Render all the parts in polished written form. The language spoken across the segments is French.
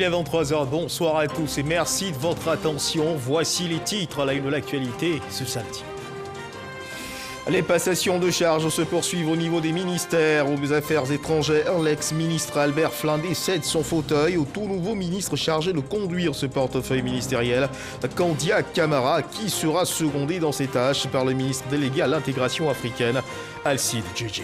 est 23h, bonsoir à tous et merci de votre attention. Voici les titres à la une de l'actualité ce samedi. Les passations de charges se poursuivent au niveau des ministères. Aux affaires étrangères, l'ex-ministre Albert Flindé cède son fauteuil au tout nouveau ministre chargé de conduire ce portefeuille ministériel, Kandia Camara, qui sera secondé dans ses tâches par le ministre délégué à l'intégration africaine, Alcide Djedje.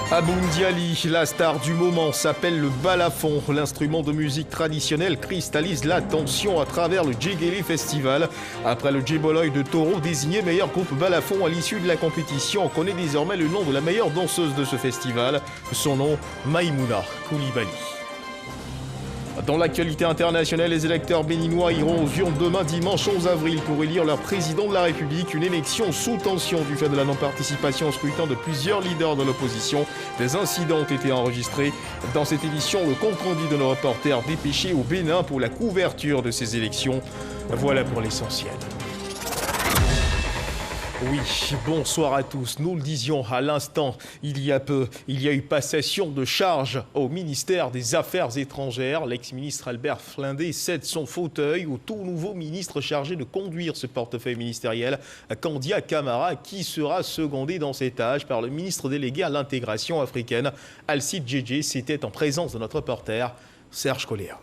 Aboundiali, la star du moment, s'appelle le balafon. L'instrument de musique traditionnel cristallise l'attention à travers le Djegele Festival. Après le Djeboloy de Toro, désigné meilleur groupe balafon à l'issue de la compétition, on connaît désormais le nom de la meilleure danseuse de ce festival. Son nom, Maïmouna Koulibaly. Dans l'actualité internationale, les électeurs béninois iront aux urnes demain dimanche 11 avril pour élire leur président de la République. Une élection sous tension du fait de la non-participation au scrutin de plusieurs leaders de l'opposition. Des incidents ont été enregistrés. Dans cette édition, le compte-rendu de nos reporters dépêchés au Bénin pour la couverture de ces élections. Voilà pour l'essentiel. Oui, bonsoir à tous. Nous le disions à l'instant, il y a eu passation de charges au ministère des Affaires étrangères. L'ex-ministre Albert Flindé cède son fauteuil au tout nouveau ministre chargé de conduire ce portefeuille ministériel, Kandia Camara, qui sera secondé dans ses tâches par le ministre délégué à l'intégration africaine, Alcide Djedje. C'était en présence de notre reporter, Serge Colléa.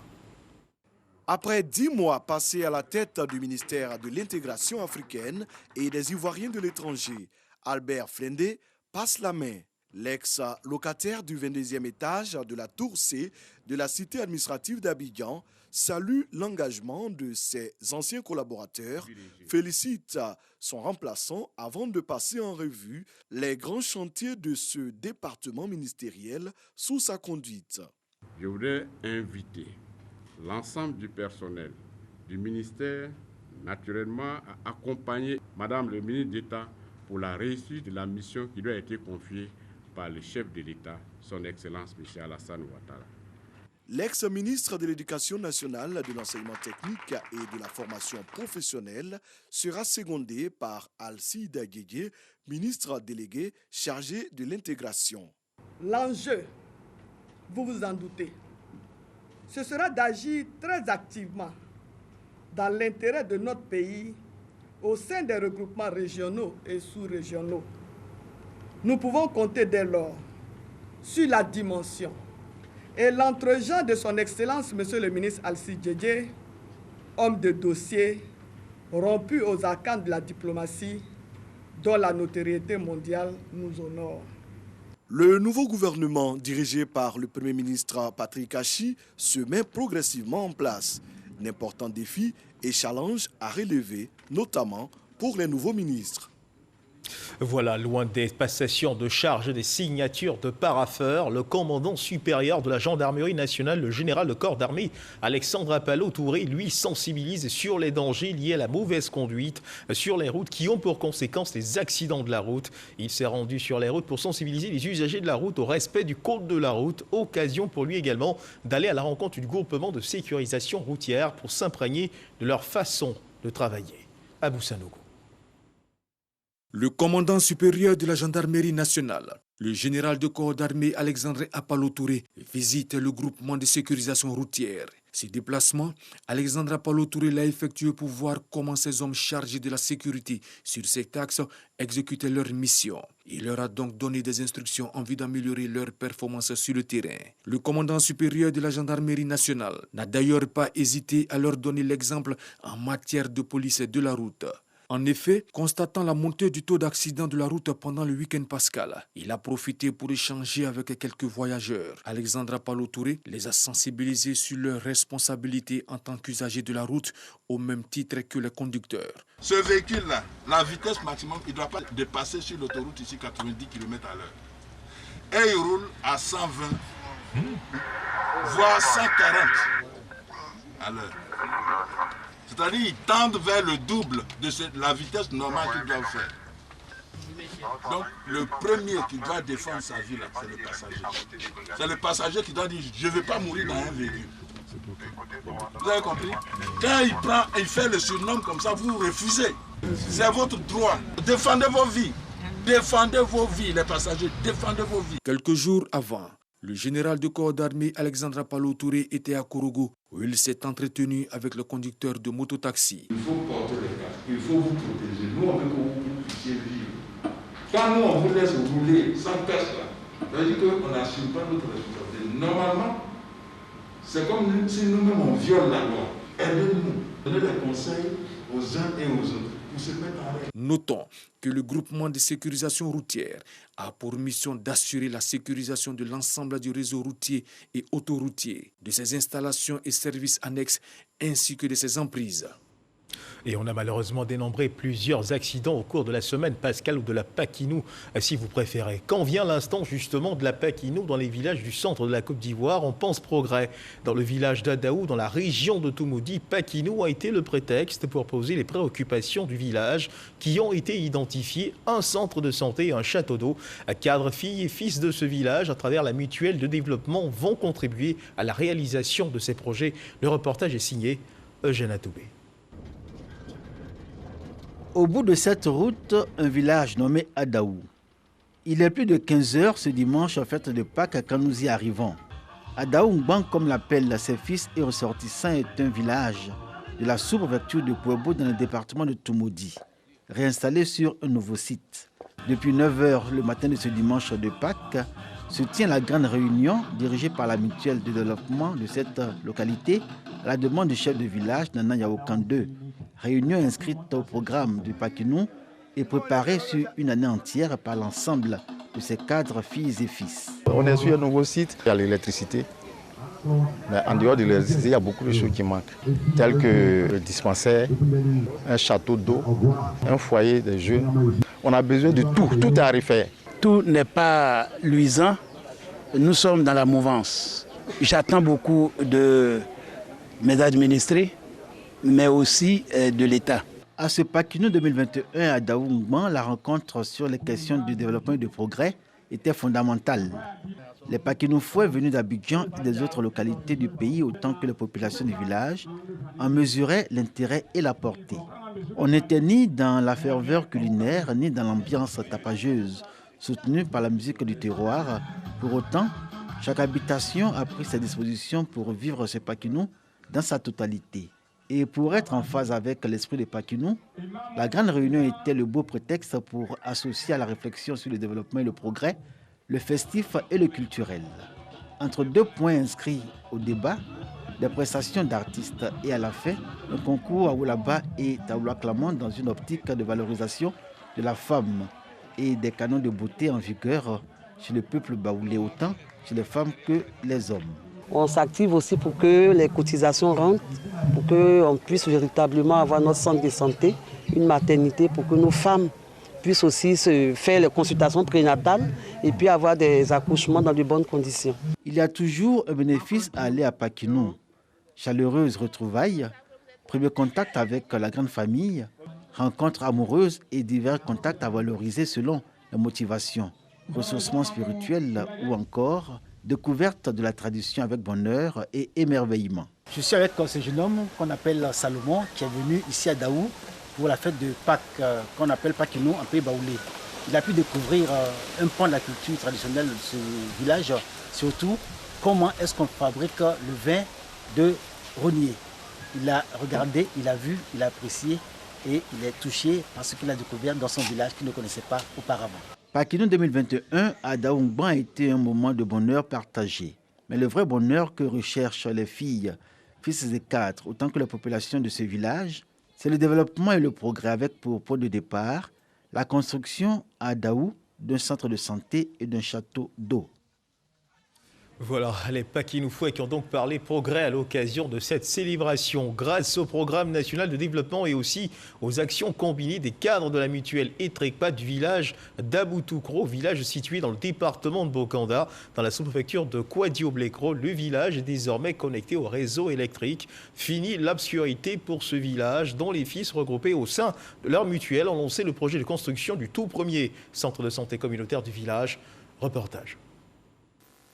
Après 10 mois passés à la tête du ministère de l'intégration africaine et des Ivoiriens de l'étranger, Albert Flindé passe la main. L'ex-locataire du 22e étage de la Tour C de la cité administrative d'Abidjan salue l'engagement de ses anciens collaborateurs, félicite son remplaçant avant de passer en revue les grands chantiers de ce département ministériel sous sa conduite. Je voudrais inviter l'ensemble du personnel du ministère, naturellement, à accompagner Madame le ministre d'État pour la réussite de la mission qui lui a été confiée par le chef de l'État, son Excellence M. Alassane Ouattara. L'ex-ministre de l'Éducation nationale, de l'enseignement technique et de la formation professionnelle sera secondé par Alcide Djedje, ministre délégué chargé de l'intégration. L'enjeu, vous vous en doutez, ce sera d'agir très activement dans l'intérêt de notre pays au sein des regroupements régionaux et sous-régionaux. Nous pouvons compter dès lors sur la dimension et l'entregent de son Excellence, Monsieur le ministre Alcide Djedje, homme de dossier, rompu aux arcanes de la diplomatie, dont la notoriété mondiale nous honore. Le nouveau gouvernement, dirigé par le Premier ministre Patrick Achi, se met progressivement en place. D'importants défis et challenges à relever, notamment pour les nouveaux ministres. Voilà, loin des passations de charges et des signatures de parapheurs, le commandant supérieur de la gendarmerie nationale, le général de corps d'armée, Alexandre Appalo-Touré, lui sensibilise sur les dangers liés à la mauvaise conduite sur les routes qui ont pour conséquence les accidents de la route. Il s'est rendu sur les routes pour sensibiliser les usagers de la route au respect du code de la route. Occasion pour lui également d'aller à la rencontre du groupement de sécurisation routière pour s'imprégner de leur façon de travailler. Abou Sanogo. Le commandant supérieur de la gendarmerie nationale, le général de corps d'armée Alexandre Appalo-Touré, visite le groupement de sécurisation routière. Ces déplacements, Alexandre Appalo-Touré l'a effectué pour voir comment ces hommes chargés de la sécurité sur cet axe exécutaient leur mission. Il leur a donc donné des instructions en vue d'améliorer leur performance sur le terrain. Le commandant supérieur de la gendarmerie nationale n'a d'ailleurs pas hésité à leur donner l'exemple en matière de police de la route. En effet, constatant la montée du taux d'accident de la route pendant le week-end pascal, il a profité pour échanger avec quelques voyageurs. Alexandre Appalo-Touré les a sensibilisés sur leurs responsabilités en tant qu'usagers de la route, au même titre que les conducteurs. Ce véhicule-là, la vitesse maximum, il ne doit pas dépasser sur l'autoroute ici 90 km à l'heure. Et il roule à 120, voire 140 à l'heure. C'est-à-dire qu'ils tendent vers le double de la vitesse normale qu'ils doivent faire. Donc le premier qui doit défendre sa vie, c'est le passager. C'est le passager qui doit dire « je ne vais pas mourir dans un véhicule ». Vous avez compris? Quand il fait le surnom comme ça, vous refusez. C'est votre droit. Défendez vos vies. Défendez vos vies, les passagers. Défendez vos vies. Quelques jours avant, Le général de corps d'armée Alexandre Apalo Touré était à Korogo, où il s'est entretenu avec le conducteur de mototaxi. Il faut porter les casques, il faut vous protéger. Nous, on veut que vous puissiez vivre. Quand nous, on vous laisse rouler sans casque, ça veut dire qu'on n'assume pas notre responsabilité. Normalement, c'est comme si nous-mêmes on viole la loi. Aidez-nous, donnez des conseils aux uns et aux autres pour se mettre en règle. Notons que le groupement de sécurisation routière a pour mission d'assurer la sécurisation de l'ensemble du réseau routier et autoroutier, de ses installations et services annexes, ainsi que de ses emprises. Et on a malheureusement dénombré plusieurs accidents au cours de la semaine pascale ou de la Paquinou, si vous préférez. Quand vient l'instant justement de la Paquinou dans les villages du centre de la Côte d'Ivoire, on pense progrès. Dans le village d'Adaou, dans la région de Toumoudi, Paquinou a été le prétexte pour poser les préoccupations du village qui ont été identifiées. Un centre de santé et un château d'eau. Cadres, filles et fils de ce village, à travers la mutuelle de développement, vont contribuer à la réalisation de ces projets. Le reportage est signé Eugène Atoubé. Au bout de cette route, un village nommé Adaou. Il est plus de 15 heures ce dimanche, fête de Pâques, quand nous y arrivons. Adaou Ngban, comme l'appellent ses fils et ressortissants, est un village de la sous-préfecture de Kouébo dans le département de Toumoudi, réinstallé sur un nouveau site. Depuis 9 heures le matin de ce dimanche de Pâques, se tient la grande réunion dirigée par la mutuelle de développement de cette localité à la demande du chef de village Nana Yaokan II. Réunion inscrite au programme du Paquinou et préparée sur une année entière par l'ensemble de ses cadres, filles et fils. On est sur un nouveau site, il y a l'électricité. Mais en dehors de l'électricité, il y a beaucoup de choses qui manquent, telles que le dispensaire, un château d'eau, un foyer de jeunes. On a besoin de tout, tout est à refaire. Tout n'est pas luisant. Nous sommes dans la mouvance. J'attends beaucoup de mes administrés, mais aussi de l'État. À ce Paquinou 2021 à Adaou Ngban, la rencontre sur les questions du développement et du progrès était fondamentale. Les Paquinoufouais venus d'Abidjan et des autres localités du pays, autant que les populations du village, en mesuraient l'intérêt et la portée. On n'était ni dans la ferveur culinaire, ni dans l'ambiance tapageuse, soutenue par la musique du terroir. Pour autant, chaque habitation a pris ses dispositions pour vivre ce Paquinou dans sa totalité. Et pour être en phase avec l'esprit de Paquinou, la grande réunion était le beau prétexte pour associer à la réflexion sur le développement et le progrès, le festif et le culturel. Entre deux points inscrits au débat, des prestations d'artistes et à la fin, un concours à Oulaba et Taoula Clamant dans une optique de valorisation de la femme et des canons de beauté en vigueur chez le peuple baoulé, autant chez les femmes que les hommes. On s'active aussi pour que les cotisations rentrent, pour qu'on puisse véritablement avoir notre centre de santé, une maternité, pour que nos femmes puissent aussi se faire les consultations prénatales et puis avoir des accouchements dans de bonnes conditions. Il y a toujours un bénéfice à aller à Paquinou. Chaleureuse retrouvailles, premier contact avec la grande famille, rencontres amoureuses et divers contacts à valoriser selon la motivation, ressourcement spirituel ou encore découverte de la tradition avec bonheur et émerveillement. Je suis avec ce jeune homme qu'on appelle Salomon, qui est venu ici à Daou pour la fête de Pâques, qu'on appelle Paquinou, en pays baoulé. Il a pu découvrir un pan de la culture traditionnelle de ce village, surtout comment est-ce qu'on fabrique le vin de Rognier. Il a regardé, il a vu, il a apprécié et il est touché par ce qu'il a découvert dans son village qu'il ne connaissait pas auparavant. Paquinou 2021 à Adaou Ngban a été un moment de bonheur partagé. Mais le vrai bonheur que recherchent les filles, fils et cadres, autant que la population de ce village, c'est le développement et le progrès avec pour point de départ la construction à Adaou d'un centre de santé et d'un château d'eau. Voilà, les Paquinoufouais qui ont donc parlé progrès à l'occasion de cette célébration. Grâce au programme national de développement et aussi aux actions combinées des cadres de la mutuelle Etrekpa du village d'Aboutoukro, village situé dans le département de Bokanda, dans la sous-préfecture de Kouadio-Blekro. Le village est désormais connecté au réseau électrique. Fini l'obscurité pour ce village dont les fils regroupés au sein de leur mutuelle ont lancé le projet de construction du tout premier centre de santé communautaire du village. Reportage.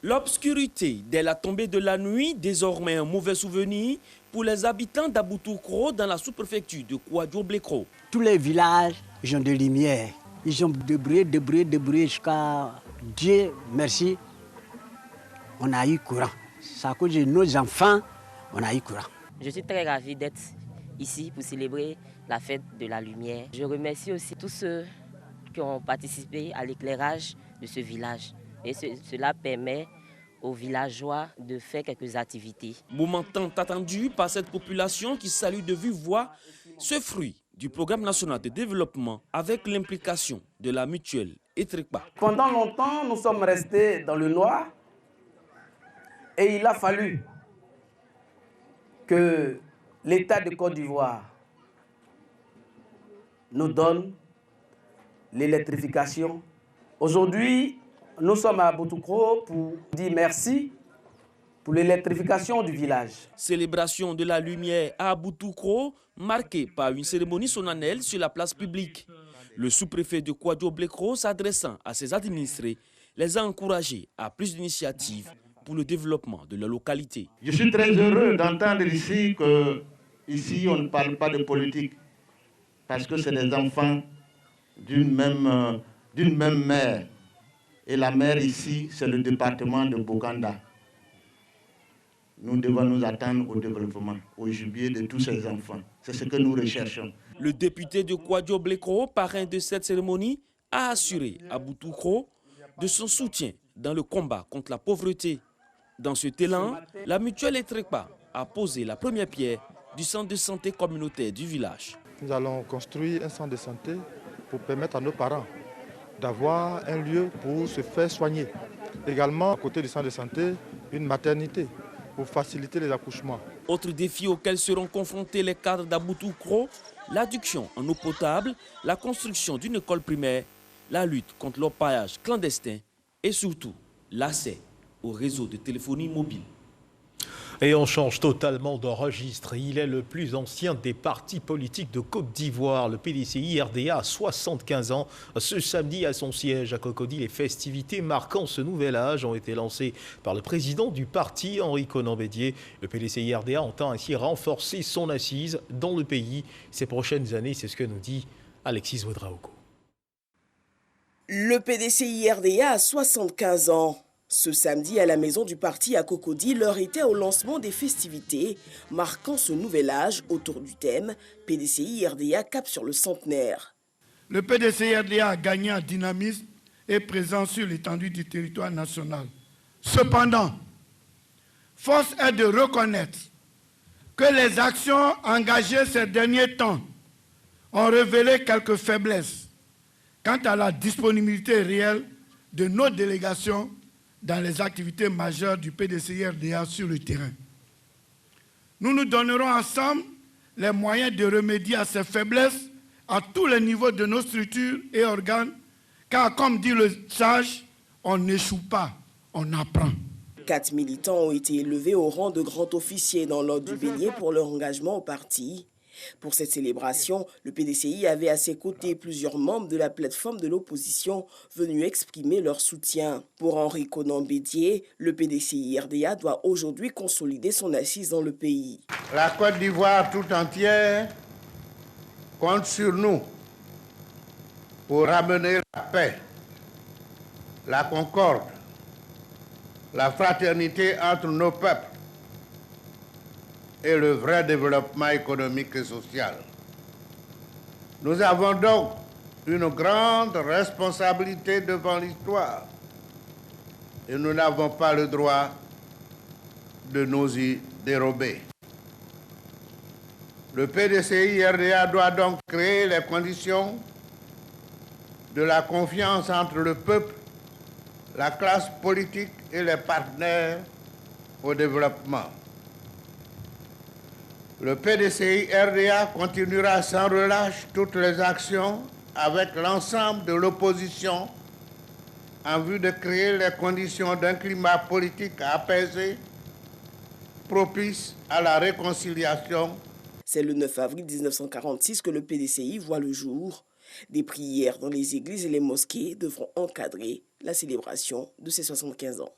L'obscurité dès la tombée de la nuit, désormais un mauvais souvenir pour les habitants d'Aboutoukro dans la sous-préfecture de Kouadio-Blekro. Tous les villages ont de lumière. Ils ont débrouillé jusqu'à Dieu merci. on a eu courant. C'est à cause de nos enfants, on a eu courant. Je suis très ravie d'être ici pour célébrer la fête de la lumière. Je remercie aussi tous ceux qui ont participé à l'éclairage de ce village. Et cela permet aux villageois de faire quelques activités. Moment tant attendu par cette population qui salue de vive voix ce fruit du programme national de développement avec l'implication de la mutuelle Etrikpa. Pendant longtemps, nous sommes restés dans le noir et il a fallu que l'État de Côte d'Ivoire nous donne l'électrification. Aujourd'hui, nous sommes à Boutoukro pour dire merci pour l'électrification du village. Célébration de la lumière à Boutoukro, marquée par une cérémonie solennelle sur la place publique. Le sous-préfet de Kouadio-Blekro, s'adressant à ses administrés, les a encouragés à plus d'initiatives pour le développement de la localité. Je suis très heureux d'entendre ici qu'ici on ne parle pas de politique, parce que c'est des enfants d'une même mère. Et la mère ici, c'est le département de Bokanda. Nous devons nous attendre au développement, au jubilé de tous ces enfants. C'est ce que nous recherchons. Le député de Kouadio-Blekro, parrain de cette cérémonie, a assuré à Boutoukro de son soutien dans le combat contre la pauvreté. Dans cet élan, la mutuelle Etrikpa a posé la première pierre du centre de santé communautaire du village. Nous allons construire un centre de santé pour permettre à nos parents d'avoir un lieu pour se faire soigner. Également, à côté du centre de santé, une maternité pour faciliter les accouchements. Autre défi auquel seront confrontés les cadres d'Aboutoukro, l'adduction en eau potable, la construction d'une école primaire, la lutte contre l'orpaillage clandestin et surtout l'accès au réseau de téléphonie mobile. Et on change totalement de registre. Il est le plus ancien des partis politiques de Côte d'Ivoire. Le PDCI-RDA a 75 ans. Ce samedi, à son siège à Cocody, les festivités marquant ce nouvel âge ont été lancées par le président du parti, Henri Konan Bédié. Le PDCI-RDA entend ainsi renforcer son assise dans le pays ces prochaines années. C'est ce que nous dit Alexis Ouedraogo. Le PDCI-RDA a 75 ans. Ce samedi, à la maison du parti à Cocody, l'heure était au lancement des festivités, marquant ce nouvel âge autour du thème PDCI-RDA cap sur le centenaire. Le PDCI-RDA a gagné en dynamisme et présent sur l'étendue du territoire national. Cependant, force est de reconnaître que les actions engagées ces derniers temps ont révélé quelques faiblesses quant à la disponibilité réelle de nos délégations dans les activités majeures du PDCI-RDA sur le terrain. Nous nous donnerons ensemble les moyens de remédier à ces faiblesses à tous les niveaux de nos structures et organes, car comme dit le sage, on n'échoue pas, on apprend. 4 militants ont été élevés au rang de grands officiers dans l'ordre du Bélier pour leur engagement au parti. Pour cette célébration, le PDCI avait à ses côtés plusieurs membres de la plateforme de l'opposition venus exprimer leur soutien. Pour Henri Konan Bédié, le PDCI-RDA doit aujourd'hui consolider son assise dans le pays. La Côte d'Ivoire tout entière compte sur nous pour ramener la paix, la concorde, la fraternité entre nos peuples et le vrai développement économique et social. Nous avons donc une grande responsabilité devant l'histoire et nous n'avons pas le droit de nous y dérober. Le PDCI-RDA doit donc créer les conditions de la confiance entre le peuple, la classe politique et les partenaires au développement. Le PDCI-RDA continuera sans relâche toutes les actions avec l'ensemble de l'opposition en vue de créer les conditions d'un climat politique apaisé, propice à la réconciliation. C'est le 9 avril 1946 que le PDCI voit le jour. Des prières dans les églises et les mosquées devront encadrer la célébration de ses 75 ans.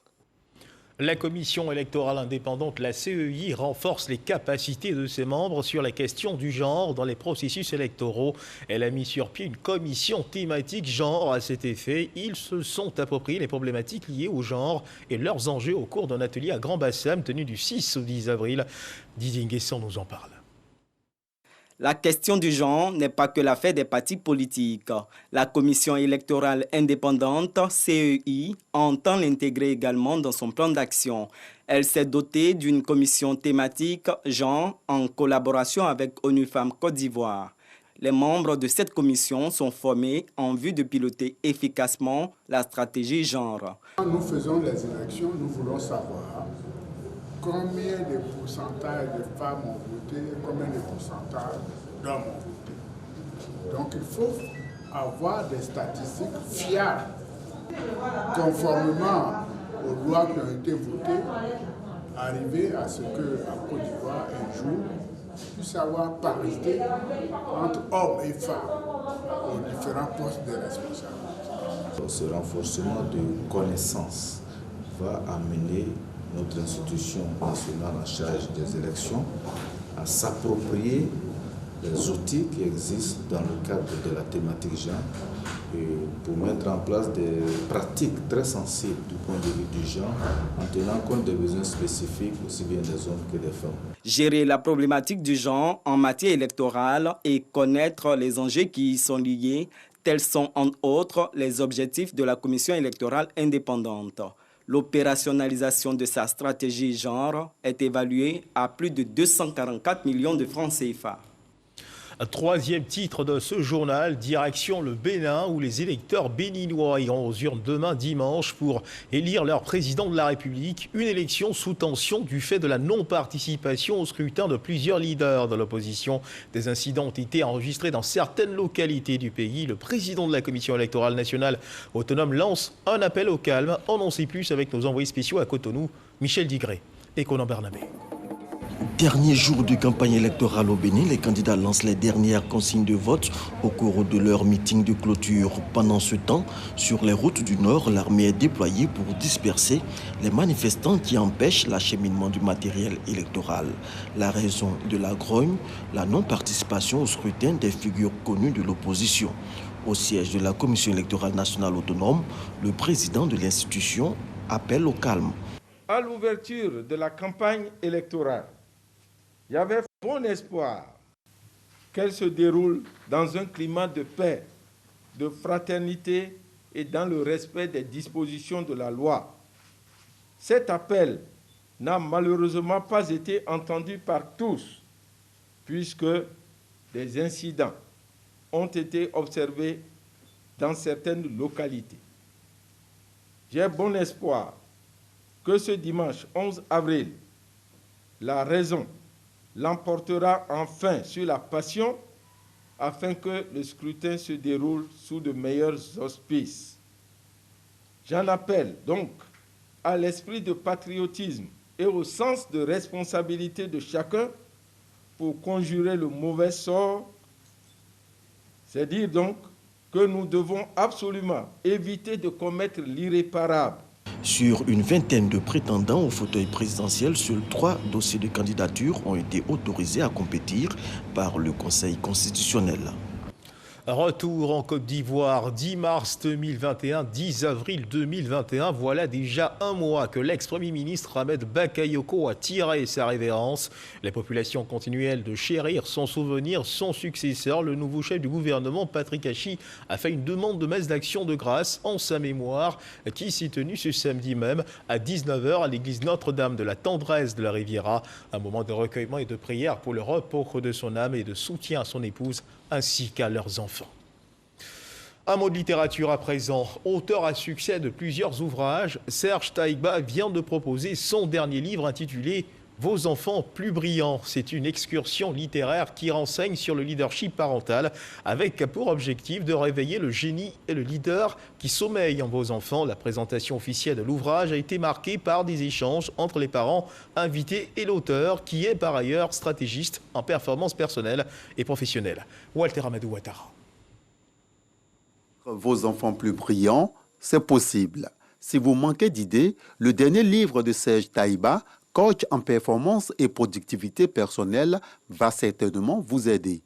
La commission électorale indépendante, la CEI, renforce les capacités de ses membres sur la question du genre dans les processus électoraux. Elle a mis sur pied une commission thématique genre à cet effet. Ils se sont appropriés les problématiques liées au genre et leurs enjeux au cours d'un atelier à Grand-Bassam tenu du 6 au 10 avril. Didier Nguessan nous en parle. La question du genre n'est pas que l'affaire des partis politiques. La commission électorale indépendante, CEI, entend l'intégrer également dans son plan d'action. Elle s'est dotée d'une commission thématique genre en collaboration avec ONU Femmes Côte d'Ivoire. Les membres de cette commission sont formés en vue de piloter efficacement la stratégie genre. Quand nous faisons les élections, nous voulons savoir combien de pourcentages de femmes ont voté et combien de pourcentages d'hommes ont voté. Donc il faut avoir des statistiques fiables, conformément aux lois qui ont été votées, arriver à ce qu'en Côte d'Ivoire, un jour, puisse avoir parité entre hommes et femmes aux différents postes de responsabilité. Ce renforcement de connaissances va amener notre institution nationale en charge des élections à s'approprier les outils qui existent dans le cadre de la thématique genre et pour mettre en place des pratiques très sensibles du point de vue du genre en tenant compte des besoins spécifiques aussi bien des hommes que des femmes. Gérer la problématique du genre en matière électorale et connaître les enjeux qui y sont liés, tels sont entre autres les objectifs de la commission électorale indépendante. L'opérationnalisation de sa stratégie genre est évaluée à plus de 244 millions de francs CFA. Troisième titre de ce journal, direction le Bénin, où les électeurs béninois iront aux urnes demain dimanche pour élire leur président de la République. Une élection sous tension du fait de la non-participation au scrutin de plusieurs leaders de l'opposition. Des incidents ont été enregistrés dans certaines localités du pays. Le président de la Commission électorale nationale autonome lance un appel au calme. On en sait plus avec nos envoyés spéciaux à Cotonou, Michel Digré et Conan Bernabé. Dernier jour de campagne électorale au Bénin, les candidats lancent les dernières consignes de vote au cours de leur meeting de clôture. Pendant ce temps, sur les routes du Nord, l'armée est déployée pour disperser les manifestants qui empêchent l'acheminement du matériel électoral. La raison de la grogne, la non-participation au scrutin des figures connues de l'opposition. Au siège de la Commission électorale nationale autonome, le président de l'institution appelle au calme. À l'ouverture de la campagne électorale, il y avait bon espoir qu'elle se déroule dans un climat de paix, de fraternité et dans le respect des dispositions de la loi. Cet appel n'a malheureusement pas été entendu par tous, puisque des incidents ont été observés dans certaines localités. J'ai bon espoir que ce dimanche 11 avril, la raison l'emportera enfin sur la passion afin que le scrutin se déroule sous de meilleurs auspices. J'en appelle donc à l'esprit de patriotisme et au sens de responsabilité de chacun pour conjurer le mauvais sort. C'est dire donc que nous devons absolument éviter de commettre l'irréparable. Sur une vingtaine de prétendants au fauteuil présidentiel, seuls 3 dossiers de candidature ont été autorisés à compétir par le Conseil constitutionnel. Retour en Côte d'Ivoire, 10 mars 2021, 10 avril 2021. Voilà déjà un mois que l'ex-premier ministre Ahmed Bakayoko a tiré sa révérence. Les populations continuent de chérir son souvenir, son successeur. Le nouveau chef du gouvernement, Patrick Hachi, a fait une demande de messe d'action de grâce en sa mémoire qui s'est tenue ce samedi même à 19h à l'église Notre-Dame de la Tendresse de la Riviera. Un moment de recueillement et de prière pour le repos de son âme et de soutien à son épouse ainsi qu'à leurs enfants. Un mot de littérature à présent. Auteur à succès de plusieurs ouvrages, Serge Taïgba vient de proposer son dernier livre intitulé « Vos enfants plus brillants ». C'est une excursion littéraire qui renseigne sur le leadership parental avec pour objectif de réveiller le génie et le leader qui sommeillent en vos enfants. La présentation officielle de l'ouvrage a été marquée par des échanges entre les parents invités et l'auteur qui est par ailleurs stratégiste en performance personnelle et professionnelle. Walter Amadou Ouattara. Vos enfants plus brillants, c'est possible. Si vous manquez d'idées, le dernier livre de Serge Taïba, Coach en performance et productivité personnelle, va certainement vous aider.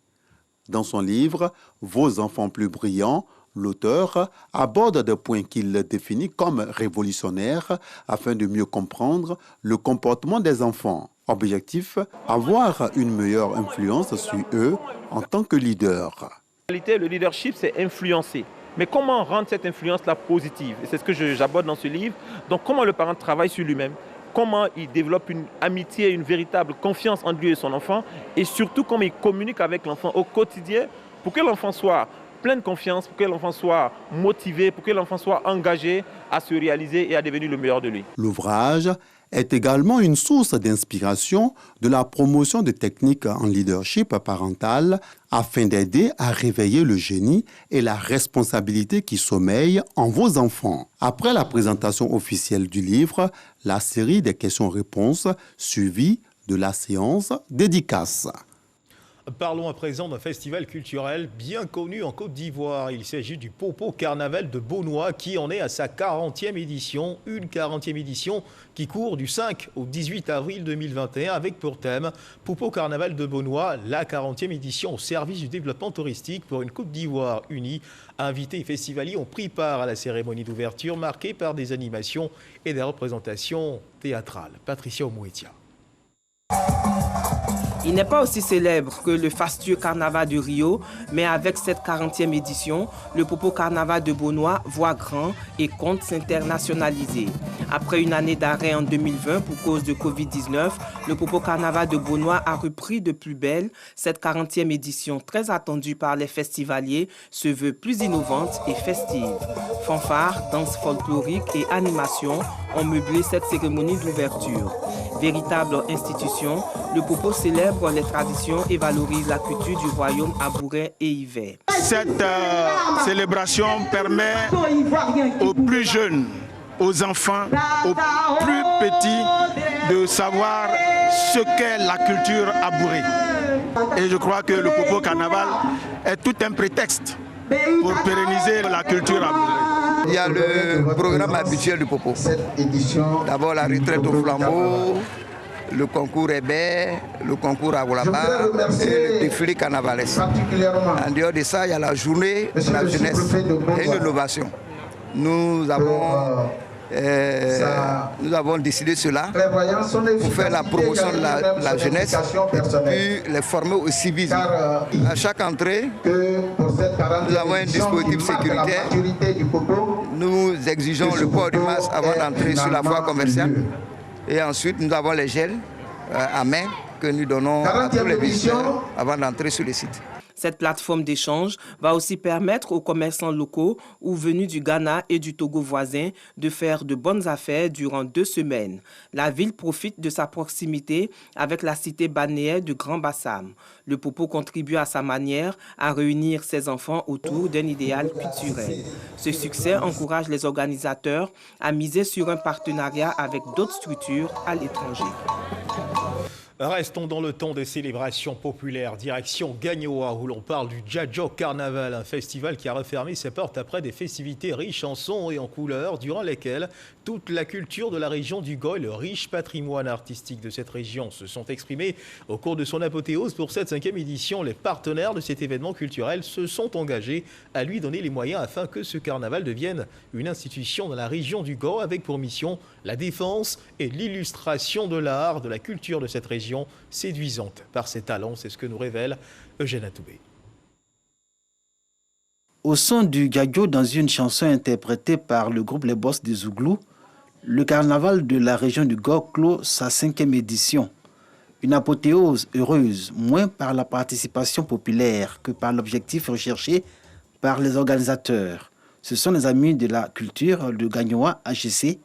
Dans son livre « Vos enfants plus brillants », l'auteur aborde des points qu'il définit comme révolutionnaires afin de mieux comprendre le comportement des enfants. Objectif, avoir une meilleure influence sur eux en tant que leader. En réalité, le leadership, c'est influencer. Mais comment rendre cette influence-là positive? Et c'est ce que j'aborde dans ce livre. Donc comment le parent travaille sur lui-même, comment il développe une amitié, une véritable confiance entre lui et son enfant, et surtout comment il communique avec l'enfant au quotidien pour que l'enfant soit plein de confiance, pour que l'enfant soit motivé, pour que l'enfant soit engagé à se réaliser et à devenir le meilleur de lui. L'ouvrage est également une source d'inspiration de la promotion de techniques en leadership parental afin d'aider à réveiller le génie et la responsabilité qui sommeillent en vos enfants. Après la présentation officielle du livre, la série des questions-réponses suivie de la séance dédicace. Parlons à présent d'un festival culturel bien connu en Côte d'Ivoire. Il s'agit du Popo Carnaval de Beaunois qui en est à sa 40e édition. Une 40e édition qui court du 5 au 18 avril 2021 avec pour thème Popo Carnaval de Beaunois, la 40e édition au service du développement touristique pour une Côte d'Ivoire unie. Invités et festivaliers ont pris part à la cérémonie d'ouverture marquée par des animations et des représentations théâtrales. Patricia Omouetia. Il n'est pas aussi célèbre que le fastueux carnaval de Rio, mais avec cette 40e édition, le Popo Carnaval de Beaunois voit grand et compte s'internationaliser. Après une année d'arrêt en 2020 pour cause de Covid-19, le Popo Carnaval de Beaunois a repris de plus belle. Cette 40e édition, très attendue par les festivaliers, se veut plus innovante et festive. Fanfares, danse folklorique et animation ont meublé cette cérémonie d'ouverture. Véritable institution, le Popo célèbre les traditions et valorise la culture du royaume abourais et hiver. Cette célébration permet aux plus jeunes, aux enfants, aux plus petits de savoir ce qu'est la culture abourais. Et je crois que le Popo Carnaval est tout un prétexte pour pérenniser la culture abourais. Il y a le programme habituel du Popo. D'abord la retraite au flambeau, le concours Hébert, le concours à Wolaba et le défilé carnavalesque. En dehors de ça, il y a la journée de la jeunesse et l'innovation. Nous avons décidé cela pour faire la promotion de la jeunesse puis les former au civisme. À chaque entrée, nous avons un dispositif sécuritaire. Nous exigeons le port du masque avant d'entrer sur la voie commerciale. Et ensuite, nous avons les gels à main que nous donnons à tous les visiteurs avant d'entrer sur le site. Cette plateforme d'échange va aussi permettre aux commerçants locaux ou venus du Ghana et du Togo voisin de faire de bonnes affaires durant 2 semaines. La ville profite de sa proximité avec la cité balnéaire de Grand Bassam. Le Popo contribue à sa manière à réunir ses enfants autour d'un idéal culturel. Ce succès encourage les organisateurs à miser sur un partenariat avec d'autres structures à l'étranger. Restons dans le temps des célébrations populaires. Direction Gagnoa, où l'on parle du Djadjo Carnaval, un festival qui a refermé ses portes après des festivités riches en sons et en couleurs, durant lesquelles toute la culture de la région du Go et le riche patrimoine artistique de cette région se sont exprimés. Au cours de son apothéose pour cette 5e édition, les partenaires de cet événement culturel se sont engagés à lui donner les moyens afin que ce carnaval devienne une institution dans la région du Go, avec pour mission la défense et l'illustration de l'art, de la culture de cette région, séduisante par ses talents. C'est ce que nous révèle Eugène Atoubé. Au son du Djadjo, dans une chanson interprétée par le groupe Les Boss des Zouglous, le carnaval de la région du Go clôt sa 5e édition. Une apothéose heureuse, moins par la participation populaire que par l'objectif recherché par les organisateurs. Ce sont les amis de la culture de Gagnoa AGC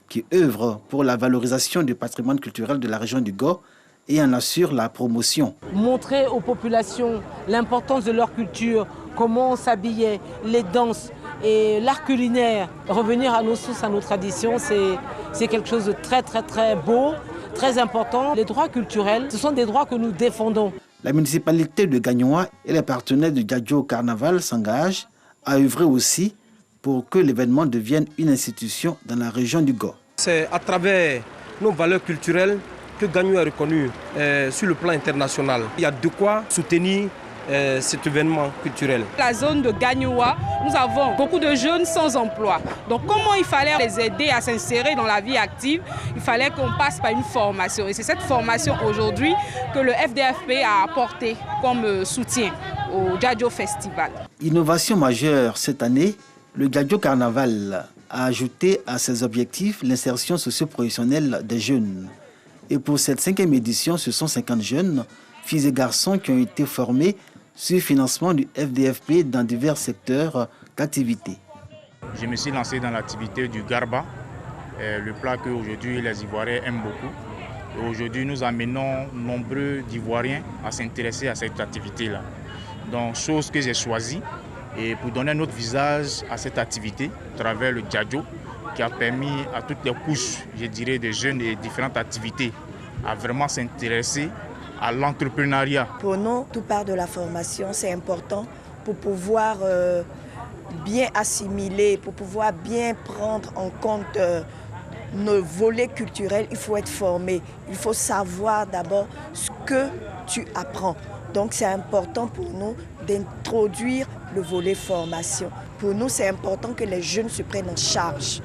qui œuvrent pour la valorisation du patrimoine culturel de la région du Go et en assure la promotion. Montrer aux populations l'importance de leur culture, comment on s'habillait, les danses et l'art culinaire, revenir à nos sources, à nos traditions, c'est quelque chose de très très très beau, très important. Les droits culturels, ce sont des droits que nous défendons. La municipalité de Gagnoa et les partenaires du Djadjo Carnaval s'engagent à œuvrer aussi pour que l'événement devienne une institution dans la région du Go. C'est à travers nos valeurs culturelles que Gagnou est reconnu sur le plan international. Il y a de quoi soutenir cet événement culturel. La zone de Gagnoua, nous avons beaucoup de jeunes sans emploi. Donc comment il fallait les aider à s'insérer dans la vie active? Il fallait qu'on passe par une formation. Et c'est cette formation aujourd'hui que le FDFP a apporté comme soutien au Djadjo Festival. Innovation majeure cette année, le Djadjo Carnaval a ajouté à ses objectifs l'insertion socio-professionnelle des jeunes. Et pour cette 5e édition, ce sont 50 jeunes, filles et garçons qui ont été formés sur le financement du FDFP dans divers secteurs d'activité. Je me suis lancé dans l'activité du Garba, le plat qu'aujourd'hui les Ivoiriens aiment beaucoup. Et aujourd'hui, nous amenons nombreux d'Ivoiriens à s'intéresser à cette activité-là. Donc, chose que j'ai choisie et pour donner un autre visage à cette activité à travers le Djadjo, qui a permis à toutes les couches, je dirais, des jeunes et différentes activités à vraiment s'intéresser à l'entrepreneuriat. Pour nous, tout part de la formation, c'est important pour pouvoir bien assimiler, pour pouvoir bien prendre en compte nos volets culturels. Il faut être formé, il faut savoir d'abord ce que tu apprends. Donc c'est important pour nous d'introduire le volet formation. Pour nous, c'est important que les jeunes se prennent en charge.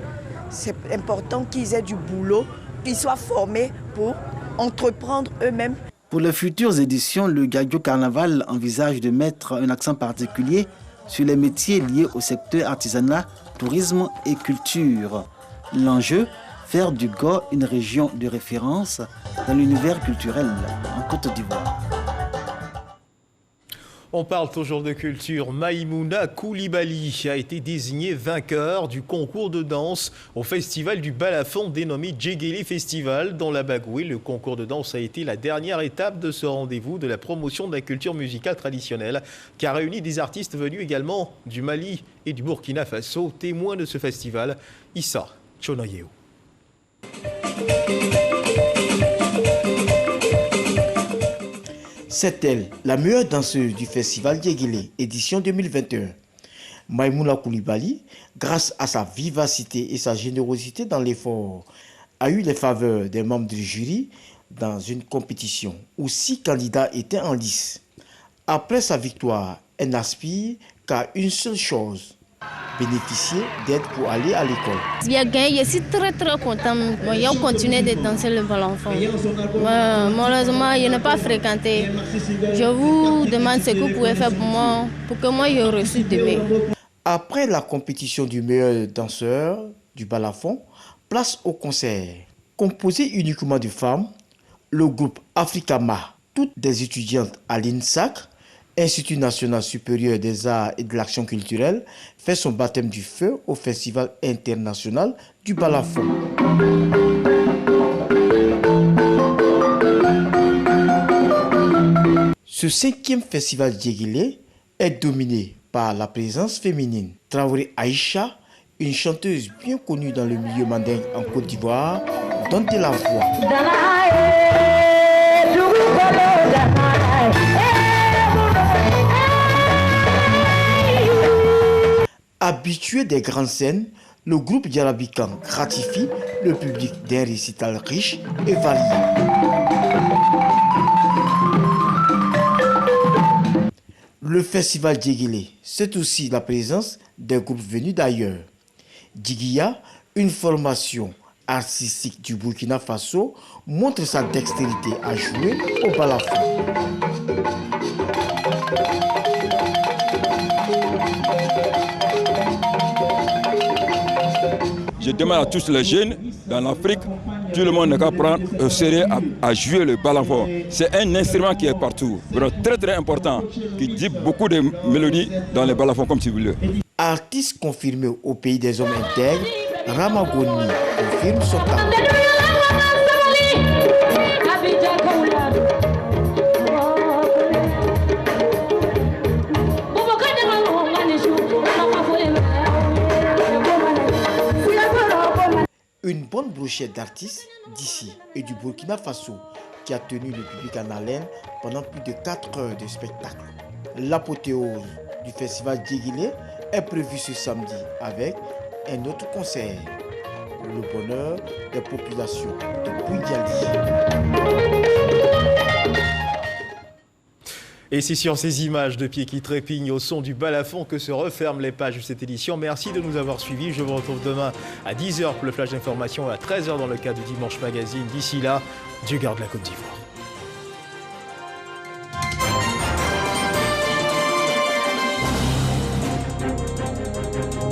C'est important qu'ils aient du boulot, qu'ils soient formés pour entreprendre eux-mêmes. Pour les futures éditions, le Djadjo Carnaval envisage de mettre un accent particulier sur les métiers liés au secteur artisanat, tourisme et culture. L'enjeu, faire du Go une région de référence dans l'univers culturel en Côte d'Ivoire. On parle toujours de culture. Maïmouna Koulibaly a été désignée vainqueur du concours de danse au festival du Balafon dénommé Djegeli Festival dans la Bagoué. Le concours de danse a été la dernière étape de ce rendez-vous de la promotion de la culture musicale traditionnelle qui a réuni des artistes venus également du Mali et du Burkina Faso. Témoin de ce festival, Issa Chonoyeo. C'est elle, la meilleure danseuse du festival Djegeli, édition 2021. Maïmouna Koulibaly, grâce à sa vivacité et sa générosité dans l'effort, a eu les faveurs des membres du jury dans une compétition où 6 candidats étaient en lice. Après sa victoire, elle n'aspire qu'à une seule chose, bénéficier d'aide pour aller à l'école. Bien gagné, je suis très content. Moi, j'ai continué de danser le balafon. Malheureusement, je n'ai pas fréquenté. Je vous demande ce que vous pouvez faire pour moi, pour que moi, je reçu demain. Après la compétition du meilleur danseur du balafon, place au concert. Composé uniquement de femmes, le groupe Africama, toutes des étudiantes à l'INSAC, Institut national supérieur des arts et de l'action culturelle, fait son baptême du feu au Festival international du balafon. Ce 5e festival Djegeli est dominé par la présence féminine. Traoré Aïcha, une chanteuse bien connue dans le milieu mandingue en Côte d'Ivoire, donne de la voix. Habitué des grandes scènes, le groupe Djarabikan gratifie le public d'un récital riche et varié. Le festival Djegeli, c'est aussi la présence des groupes venus d'ailleurs. Djigia, une formation artistique du Burkina Faso, montre sa dextérité à jouer au balafon. Je demande à tous les jeunes dans l'Afrique, tout le monde n'a qu'à prendre au sérieux à jouer le balafon. C'est un instrument qui est partout, très important, qui dit beaucoup de mélodies dans les balafons comme tu veux. Artiste confirmé au pays des hommes intègres, Ramagoni confirme son talent. Une bonne brochette d'artistes d'ici et du Burkina Faso qui a tenu le public en haleine pendant plus de 4 heures de spectacle. L'apothéose du festival Djegeli est prévu ce samedi avec un autre concert. Le bonheur des populations de Boudiali. Et c'est sur ces images de pieds qui trépignent au son du balafon que se referment les pages de cette édition. Merci de nous avoir suivis. Je vous retrouve demain à 10h pour le flash d'information et à 13h dans le cadre du Dimanche Magazine. D'ici là, Dieu garde la Côte d'Ivoire.